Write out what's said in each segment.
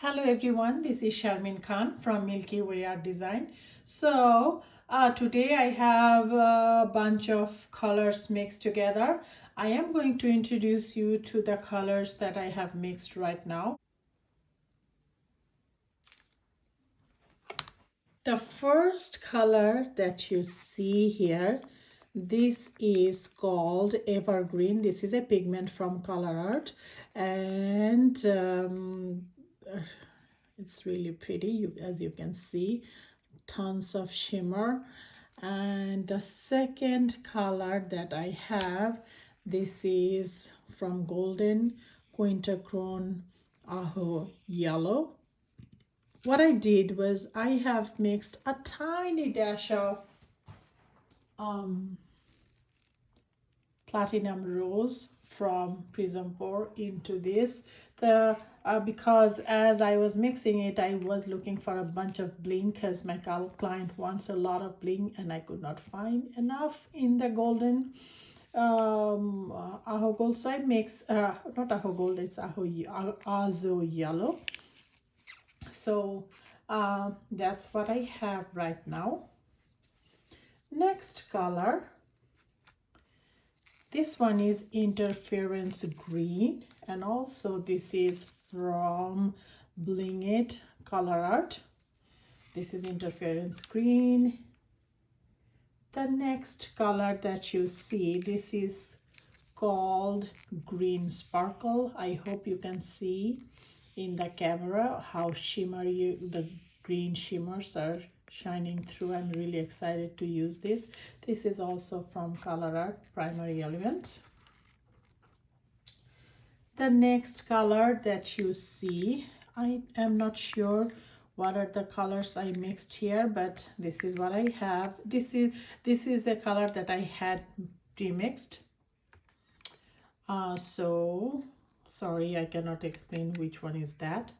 Hello everyone, this is Sharmin Khan from Milky Way Art Design. So today I have a bunch of colors mixed together. I am going to introduce you to the colors that I have mixed right now. The first color that you see here, this is called Evergreen. This is a pigment from ColourArte, and it's really pretty, as you can see, tons of shimmer. And the second color that I have, this is from Golden Quinacridone Aho Yellow. What I did was I have mixed a tiny dash of platinum rose from Prizm into this. Because as I was mixing it, I was looking for a bunch of bling because my client wants a lot of bling, and I could not find enough in the golden Aho Gold. So I mix not Aho Gold, it's Azo Yellow. So that's what I have right now. Next color, this one is Interference Green, and also this is from Bling It ColourArte. This is Interference Green. The next color that you see, this is called Green Sparkle. I hope you can see in the camera how shimmery the green shimmers are shining through. I'm really excited to use this. This is also from ColourArte Primary Element. The next color that you see, I am not sure what are the colors I mixed here, but this is what I have. This is a color that I had pre-mixed. So sorry, I cannot explain which one is that.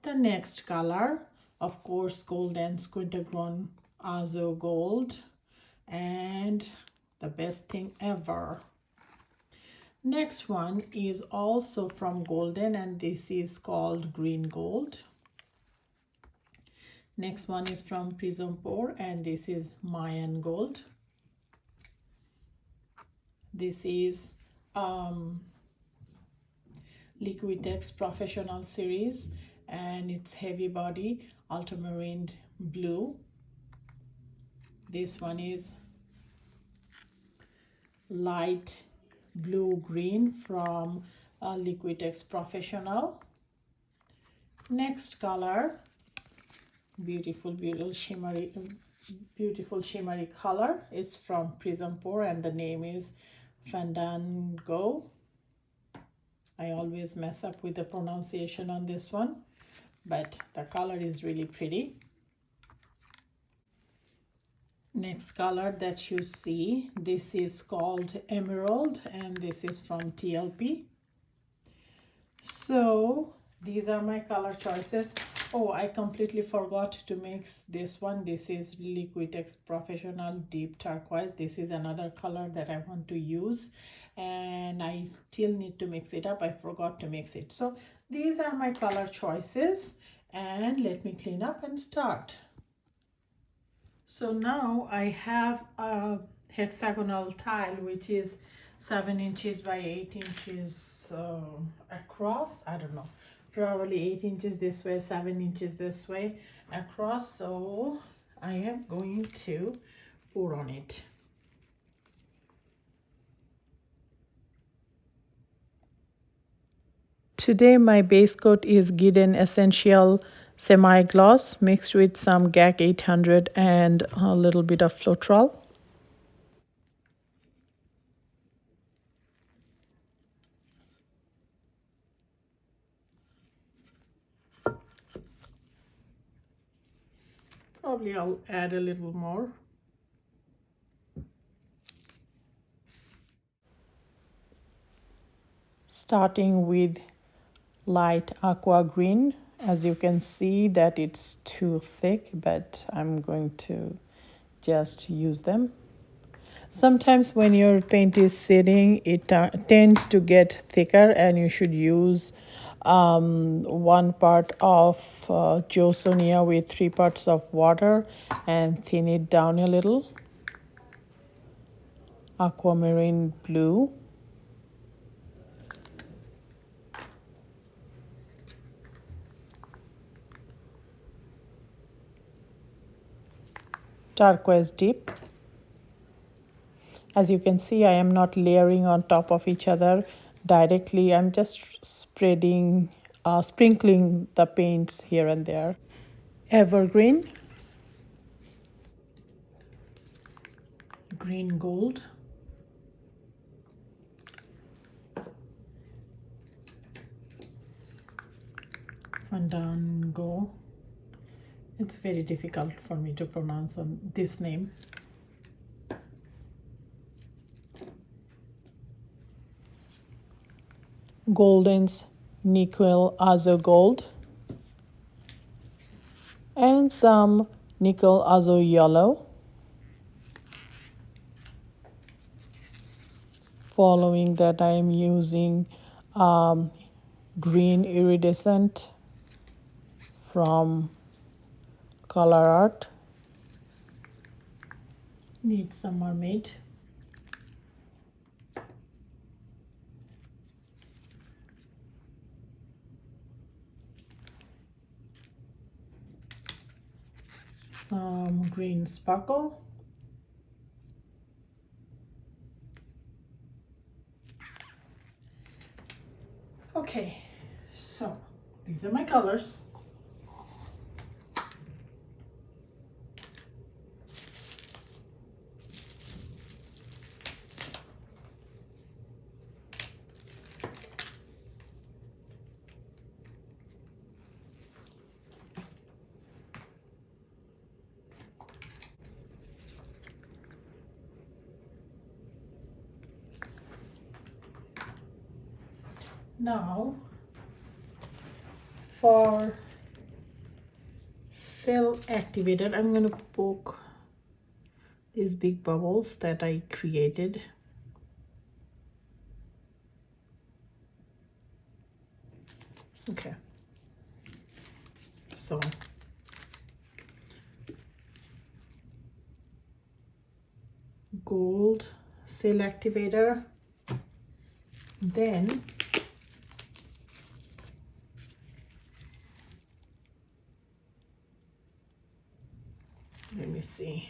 The next color, of course, Golden Quinacridone Azo Gold, and the best thing ever. Next one is also from Golden, and this is called Green Gold. Next one is from Prizm, and this is Mayan Gold. This is Liquitex Professional Series, and it's heavy body ultramarine blue. This one is light blue green from Liquitex Professional. Next color, beautiful shimmery color. It's from Prizm, and the name is Fandango. I always mess up with the pronunciation on this one, but the color is really pretty. Next color that you see, this is called Emerald, and this is from TLP. So these are my color choices. Oh, I completely forgot to mix this one. This is Liquitex Professional Deep Turquoise. This is another color that I want to use, and I still need to mix it up. I forgot to mix it. So these are my color choices, and let me clean up and start. So now I have a hexagonal tile which is 7 inches by 8 inches across. I don't know, probably 8 inches this way, 7 inches this way across. So I am going to pour on it. Today my base coat is Gidden Essential Semi Gloss mixed with some GAC 800 and a little bit of Floetrol. Probably I'll add a little more. Starting with light aqua green. As you can see that it's too thick, but I'm going to just use them. Sometimes when your paint is sitting, it tends to get thicker, and you should use 1 part of Josonia with 3 parts of water and thin it down a little. Aquamarine blue. Turquoise deep. As you can see, I am not layering on top of each other directly. I'm just sprinkling the paints here and there. Evergreen. Green gold. Fandango. It's very difficult for me to pronounce on this name. Golden's nickel azo gold. And some nickel azo yellow. Following that, I am using green iridescent from ColourArte. Need some mermaid. Some green sparkle. Okay, so these are my colors. Now for cell activator, I'm going to poke these big bubbles that I created. Okay, so gold cell activator, then let me see.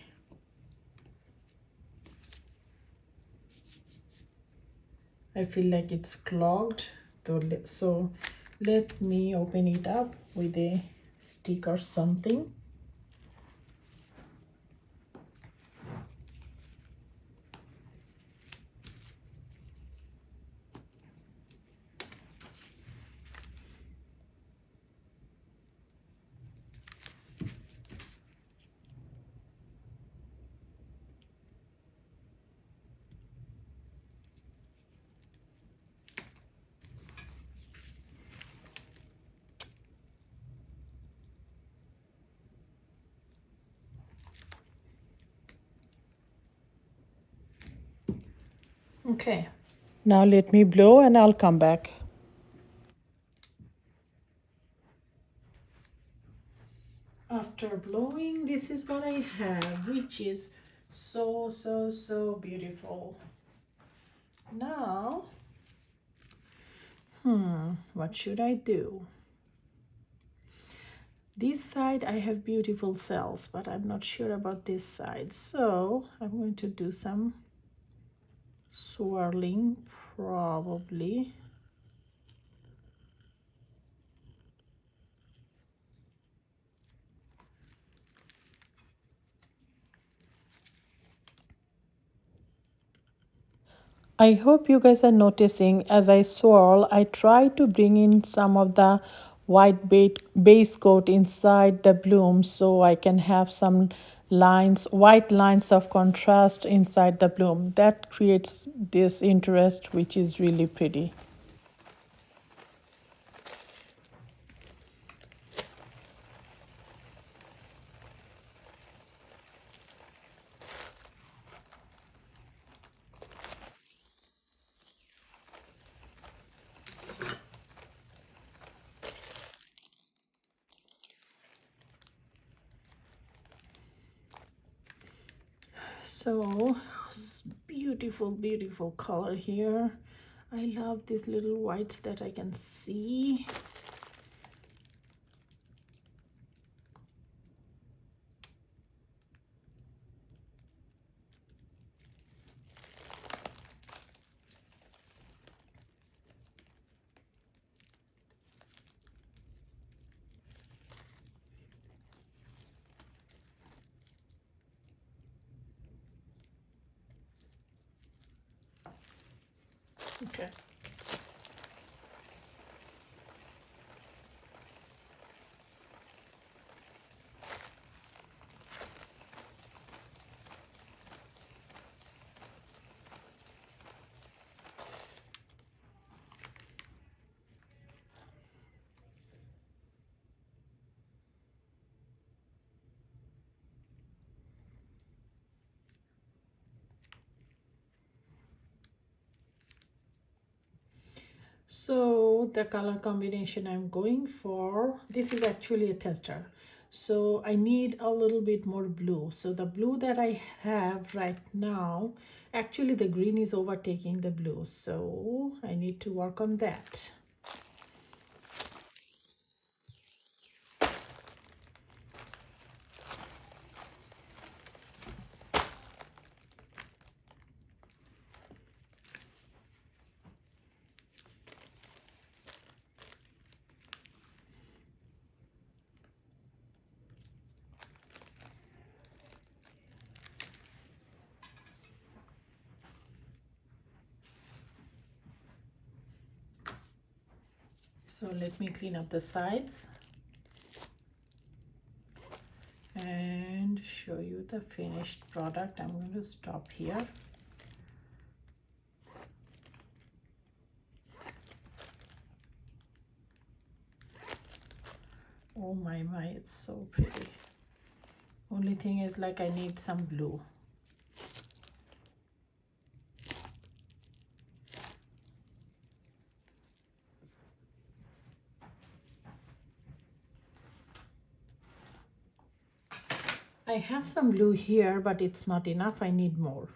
I feel like it's clogged, so let me open it up with a stick or something. Okay, now let me blow and I'll come back. After blowing, this is what I have, which is so beautiful. Now, what should I do? This side I have beautiful cells, but I'm not sure about this side. So I'm going to do some swirling probably. I hope you guys are noticing as I swirl, I try to bring in some of the white base coat inside the bloom so I can have some lines, white lines of contrast inside the bloom. That creates this interest, which is really pretty. So beautiful, beautiful color here. I love these little whites that I can see. Okay. So the color combination I'm going for, this is actually a tester. So I need a little bit more blue. So the blue that I have right now, actually the green is overtaking the blue. So I need to work on that. So let me clean up the sides and show you the finished product. I'm going to stop here. Oh my, it's so pretty. Only thing is, like, I need some blue. I have some blue here, but it's not enough. I need more.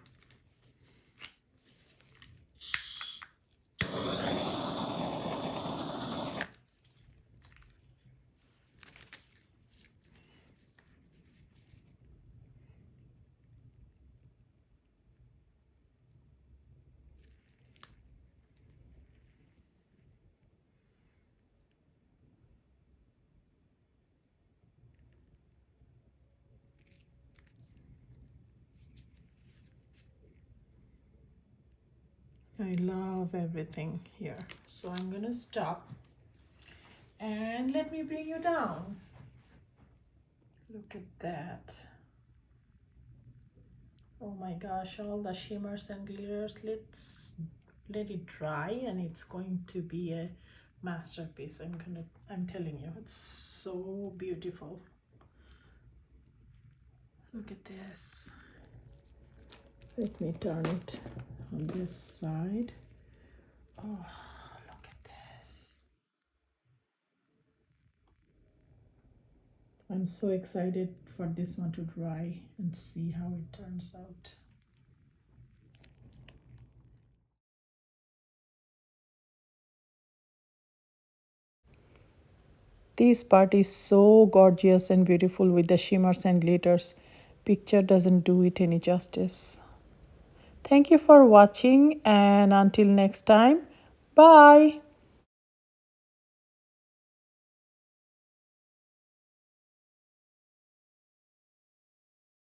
I love everything here. So I'm gonna stop and let me bring you down. Look at that. Oh my gosh, all the shimmers and glitters. Let's let it dry and it's going to be a masterpiece. I'm telling you, it's so beautiful. Look at this. Let me turn it on this side. Oh, look at this. I'm so excited for this one to dry and see how it turns out. This part is so gorgeous and beautiful with the shimmers and glitters. Picture doesn't do it any justice. Thank you for watching, and until next time, bye.